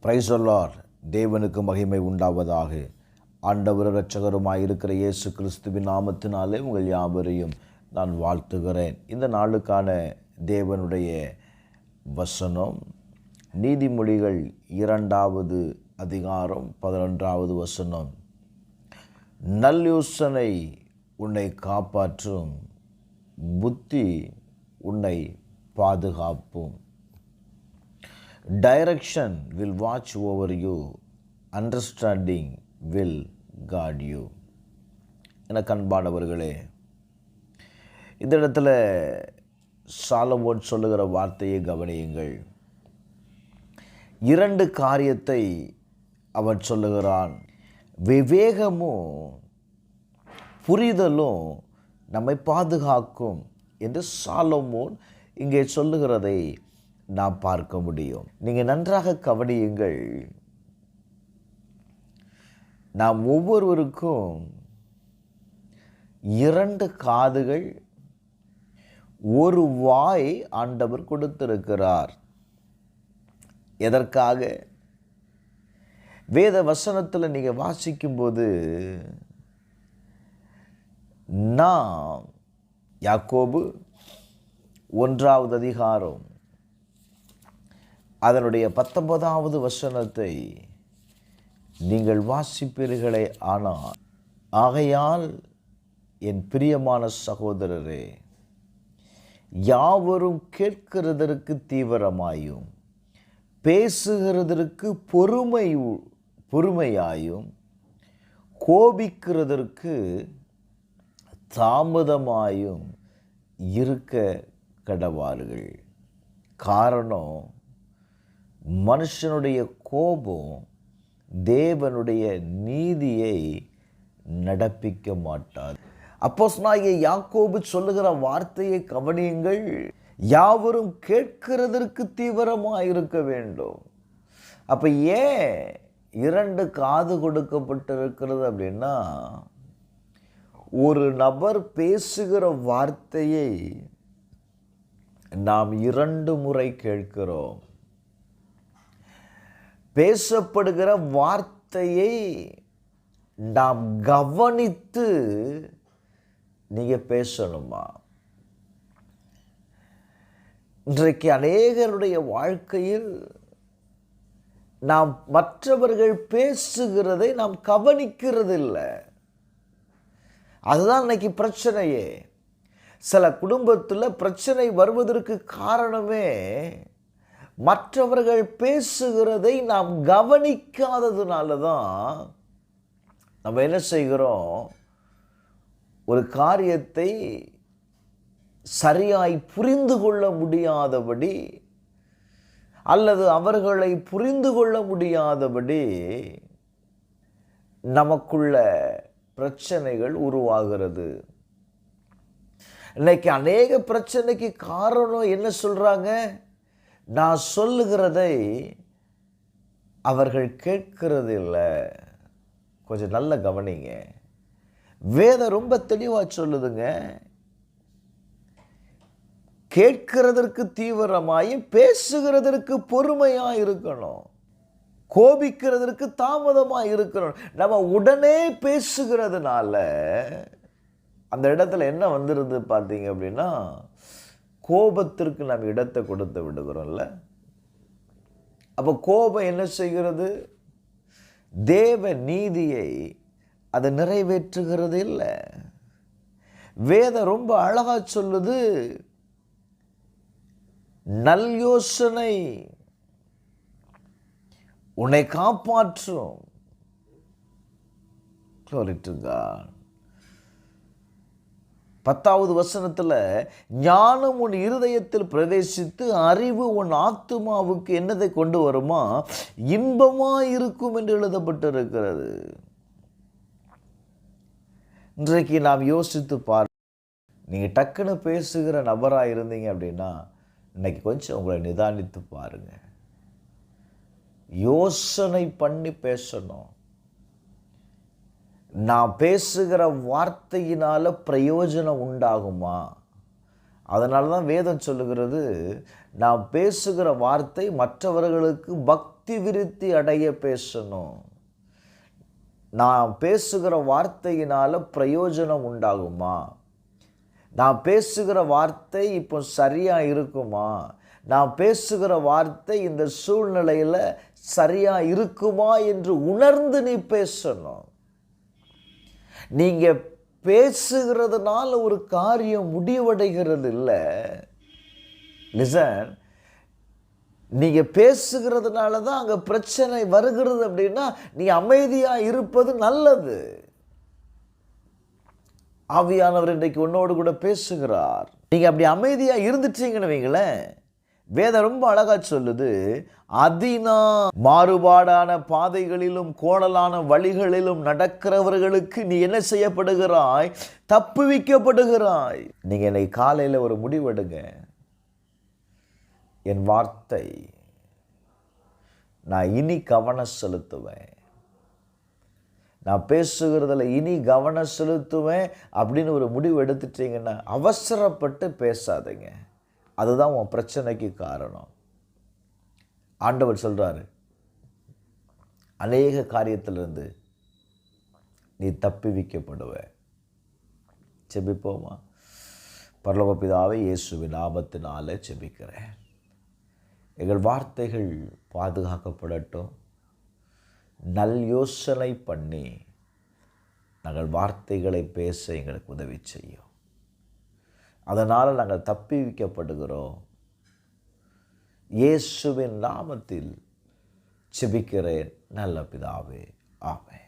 Praise the Lord. தேவனுக்கு மகிமை உண்டாவதாக. ஆண்டவர் இரட்சகருமாய் இருக்கிற இயேசு கிறிஸ்துவின் நாமத்தினாலே உங்கள் யாவரையும் நான் வாழ்த்துகிறேன். இந்த நாளுக்கான தேவனுடைய வசனம் நீதிமொழிகள் 2வது அதிகாரம் 11வது வசனம். நல்லயோசனை உன்னை காப்பாற்றும், புத்தி உன்னை பாதுகாப்பும். Direction will watch over you, understanding will guard you. எனக்கு அன்பானவர்களே, இந்த இடத்துல சாலமோன் சொல்லுகிற வார்த்தையை கவனியுங்கள். 2 காரியத்தை அவன் சொல்லுகிறான். விவேகமும் புரிதலும் நம்மை பாதுகாக்கும் என்று சாலமோன் இங்கே சொல்லுகிறதை நாம் பார்க்க முடியும். நீங்கள் நன்றாக கவனியுங்கள். நாம் ஒவ்வொருவருக்கும் 2 காதுகள், ஒரு வாய் ஆண்டவர் கொடுத்திருக்கிறார். எதற்காக? வேத வசனத்தில் நீங்கள் வாசிக்கும்போது நாம் யாக்கோபு 1வது அதிகாரம் அதனுடைய 19வது வசனத்தை நீங்கள் வாசிப்பீர்களே. ஆனால் ஆகையால் என் பிரியமான சகோதரரே, யாவரும் கேட்கிறதற்கு தீவிரமாயும் பேசுகிறதற்கு பொறுமையாயும் கோபிக்கிறதற்கு தாமதமாயும் இருக்க கடவார்கள். காரணம், மனுஷனுடைய கோபம் தேவனுடைய நீதியை நடப்பிக்க மாட்டார். அப்போஸ்தலனாகிய யாக்கோபு சொல்லுகிற வார்த்தையை கவனியுங்கள். யாவரும் கேட்கிறதற்கு தீவிரமாக இருக்க வேண்டும். அப்போ ஏன் 2 காது கொடுக்கப்பட்டிருக்கிறது அப்படின்னா, ஒரு நபர் பேசுகிற வார்த்தையை நாம் 2 முறை கேட்கிறோம். பேசப்படுகிற வார்த்தையை நாம் கவனித்து நீங்கள் பேசணுமா? இன்றைக்கு அநேகருடைய வாழ்க்கையில் நாம் மற்றவர்கள் பேசுகிறதை நாம் கவனிக்கிறதில்லை. அதுதான் இன்னைக்கு பிரச்சனையே. சில குடும்பத்தில் பிரச்சனை வருவதற்கு காரணமே மற்றவர்கள் பேசுகிறதை நாம் கவனிக்காததுனால தான். நம்ம என்ன செய்கிறோம்? ஒரு காரியத்தை சரியாய் புரிந்து கொள்ள முடியாதபடி அல்லது அவர்களை புரிந்து கொள்ள முடியாதபடி நமக்குள்ள பிரச்சனைகள் உருவாகிறது. இன்னைக்கு அநேக பிரச்சனைக்கு காரணம் என்ன சொல்றாங்க? நான் சொல்லுகிறதை அவர்கள் கேட்கிறது இல்லை. கொஞ்சம் நல்ல கவனிங்க. வேதம் ரொம்ப தெளிவாக சொல்லுதுங்க. கேட்கிறதற்கு தீவிரமாயும் பேசுகிறதற்கு பொறுமையாக இருக்கணும், கோபிக்கிறதற்கு தாமதமாக இருக்கணும். நம்ம உடனே பேசுகிறதுனால அந்த இடத்துல என்ன வந்துடுது பார்த்தீங்க அப்படின்னா, கோபத்திற்கு நாம் இடத்தை கொடுத்து விடுகிறோம்ல. அப்போ கோபம் என்ன செய்கிறது? தேவ நீதியை அது நிறைவேற்றுகிறது இல்லை. வேதம் ரொம்ப அழகா சொல்லுது, நல்லயோசனை உன்னை காப்பாற்றும். Glory to God. 10வது வசனத்தில், ஞானம் உன் இருதயத்தில் பிரவேசித்து அறிவு உன் ஆத்துமாவுக்கு என்னதை கொண்டு வருமா? இன்பமாய் இருக்கும் என்று எழுதப்பட்டிருக்கிறது. இன்றைக்கு நாம் யோசித்து பாரு. நீங்கள் டக்குன்னு பேசுகிற நபராக இருந்தீங்க அப்படின்னா இன்னைக்கு கொஞ்சம் உங்களை நிதானித்து பாருங்க. யோசனை பண்ணி பேசணும். நான் பேசுகிற வார்த்தையினால் பிரயோஜனம் உண்டாகுமா? அதனால தான் வேதம் சொல்லுகிறது, நாம் பேசுகிற வார்த்தை மற்றவர்களுக்கு பக்தி விருத்தி அடைய பேசணும். நான் பேசுகிற வார்த்தையினால பிரயோஜனம் உண்டாகுமா? நான் பேசுகிற வார்த்தை இப்போ சரியா இருக்குமா? நான் பேசுகிற வார்த்தை இந்த சூழ்நிலையில் சரியா இருக்குமா என்று உணர்ந்து நீ பேசணும். நீங்க பேசுகிறதுனால ஒரு காரியம் முடிவடைகிறது இல்லை. லிசன், நீங்க பேசுகிறதுனால தான் அங்க பிரச்சனை வருகிறது அப்படின்னா நீ அமைதியா இருப்பது நல்லது. ஆவியானவர் இன்றைக்கு உன்னோடு கூட பேசுகிறார். நீங்க அப்படி அமைதியா இருந்துட்டீங்கன்னு வைங்களேன், வேதம் ரொம்ப அழகா சொல்லுது, மாறுபாடான பாதைகளிலும் கோணலான வழிகளிலும் நடக்கிறவர்களுக்கு நீ என்ன செய்யப்படுகிறாய்? தப்புவிக்கப்படுகிறாய். நீங்க இன்னைக்கு காலையில் ஒரு முடிவெடுங்க. என் வார்த்தை நான் இனி கவனம் செலுத்துவேன், நான் பேசுகிறதுல இனி கவனம் செலுத்துவேன் அப்படின்னு ஒரு முடிவு எடுத்துட்டீங்கன்னா அவசரப்பட்டு பேசாதீங்க. அதுதான் உன் பிரச்சனைக்கு காரணம். ஆண்டவர் சொல்றாரு, அநேக காரியத்திலிருந்து நீ தப்புவிக்கப்படுவ. செபிப்போமா? பரலோக பிதாவே, இயேசுவின் நாமத்தினாலே செபிக்கிறேன். எங்கள் வார்த்தைகள் பாதுகாக்கப்படட்டும். நல் யோசனை பண்ணி நாங்கள் வார்த்தைகளை பேச எங்களுக்கு உதவி செய்யும். அதனால் நாங்கள் தப்புவிக்கப்படுகிறோம். இயேசுவின் நாமத்தில் செபிக்கிறேன் நல்ல பிதாவே, ஆமென்.